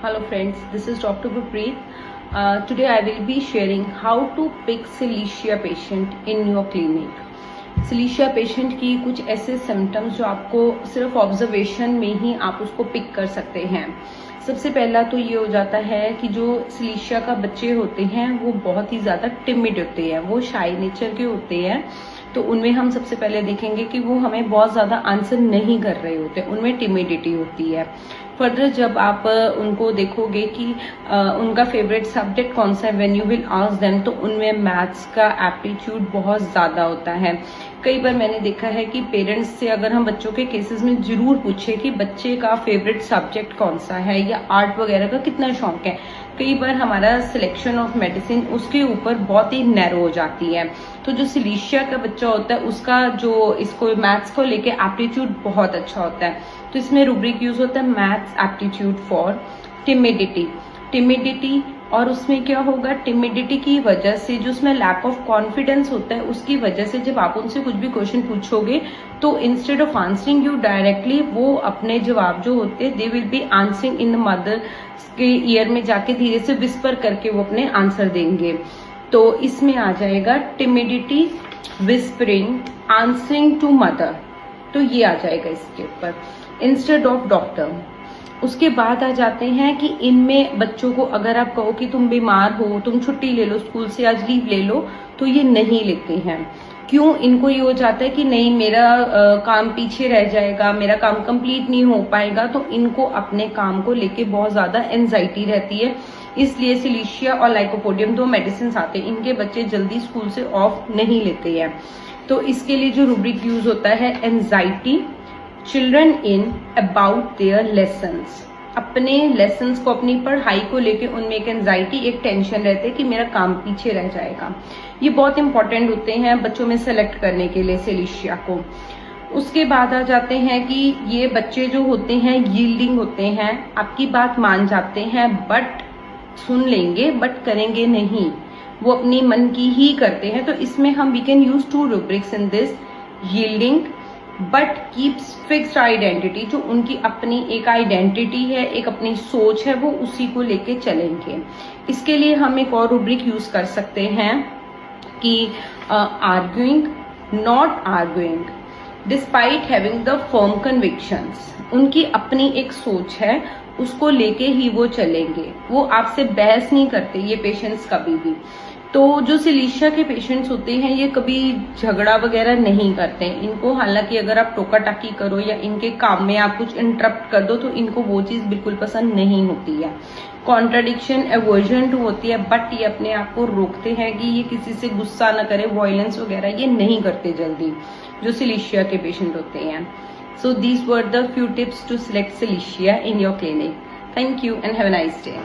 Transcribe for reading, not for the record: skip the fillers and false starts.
Hello friends, this is Dr. Gurpreet. Today I will be sharing how to pick Celiac patient in your clinic. Celiac patient की कुछ ऐसे symptoms जो आपको सिर्फ observation में ही आप उसको पिक कर सकते हैं। सबसे पहला तो ये हो जाता है कि जो सिलिशिया का बच्चे होते हैं वो बहुत ही ज़्यादा टिमिड होते हैं, वो शाई नेचर के होते हैं। तो उनमें हम सबसे पहले देखेंगे कि वो हमें बहुत ज़्यादा आंसर नहीं कर रहे होते, उनमें टिमिडिटी होती है। फर्दर जब आप उनको देखोगे कि उनका फेवरेट सब्जेक्ट कौन सा है, when you will ask them, तो उनमें मैथ्स का एप्टीट्यूड बहुत ज़्यादा होता है। कई बार मैंने देखा है कि पेरेंट्स से अगर हम बच्चों के केसेस में जरूर पूछे कि बच्चे का फेवरेट सब्जेक्ट कौन सा है या आर्ट वगैरह का कितना शौक है, कई बार हमारा सिलेक्शन ऑफ मेडिसिन उसके ऊपर बहुत ही नैरो हो जाती है। तो जो सिलिशिया का बच्चा होता है उसका जो इसको मैथ्स को लेके एप्टीट्यूड बहुत अच्छा होता है। तो इसमें रूब्रिक यूज होता है मैथ्स एप्टीट्यूड फॉर टिमिडिटी। और उसमें क्या होगा, टिमिडिटी की वजह से जो उसमें लैक ऑफ कॉन्फिडेंस होता है उसकी वजह से जब आप उनसे कुछ भी क्वेश्चन पूछोगे तो instead of answering you directly, वो अपने जवाब जो होते हैं they will be answering in the mother के ईयर में जाके धीरे से विस्पर करके वो अपने आंसर देंगे। तो इसमें आ जाएगा timidity, whispering, answering to mother, तो ये आ जाएगा इसके ऊपर इंस्टेड ऑफ डॉक्टर। उसके बाद आ जाते हैं कि इनमें बच्चों को अगर आप कहो कि तुम बीमार हो, तुम छुट्टी ले लो स्कूल से, आज लीव ले लो, तो ये नहीं लेते हैं। क्यों? इनको ये हो जाता है कि नहीं मेरा काम पीछे रह जाएगा, मेरा काम कंप्लीट नहीं हो पाएगा, तो इनको अपने काम को लेके बहुत ज्यादा एंजाइटी रहती है। इसलिए सिलिशिया और लाइकोपोडियम दो मेडिसिन आते हैं, इनके बच्चे जल्दी स्कूल से ऑफ नहीं लेते हैं। तो इसके लिए जो रूब्रिक यूज होता है, anxiety, children in about their lessons, अपने लेसन्स को, अपनी पढ़ाई को लेके उनमें एक एंजाइटी, एक टेंशन रहते हैं कि मेरा काम पीछे रह जाएगा। ये बहुत इंपॉर्टेंट होते हैं बच्चों में सेलेक्ट करने के लिए सिलिशिया को। उसके बाद आ जाते हैं कि ये बच्चे जो होते हैं यील्डिंग होते हैं, आपकी बात मान जाते हैं, बट सुन लेंगे बट करेंगे नहीं, वो अपनी मन की ही करते हैं। तो इसमें हम we can use to rubrics in this, yielding but keeps fixed identity, जो उनकी अपनी एक आइडेंटिटी है, एक अपनी सोच है, वो उसी को लेके चलेंगे। इसके लिए हम एक और रूब्रिक यूज कर सकते हैं कि arguing, not arguing, despite having the firm convictions, उनकी अपनी एक सोच है, उसको लेके ही वो चलेंगे, वो आपसे बहस नहीं करते ये पेशेंट्स कभी भी। तो जो सिलिशिया के पेशेंट्स होते हैं ये कभी झगड़ा वगैरह नहीं करते इनको, हालांकि अगर आप टोका टाकी करो या इनके काम में आप कुछ इंटरप्ट कर दो तो इनको वो चीज बिल्कुल पसंद नहीं होती है। कॉन्ट्राडिक्शन, एवर्जन टू होती है, बट ये अपने आप को रोकते हैं कि ये किसी से गुस्सा न करे, वायलेंस वगैरह ये नहीं करते जल्दी, जो सिलिशिया के पेशेंट होते हैं। So these were the few tips to select Celiac in your clinic. Thank you and have a nice day.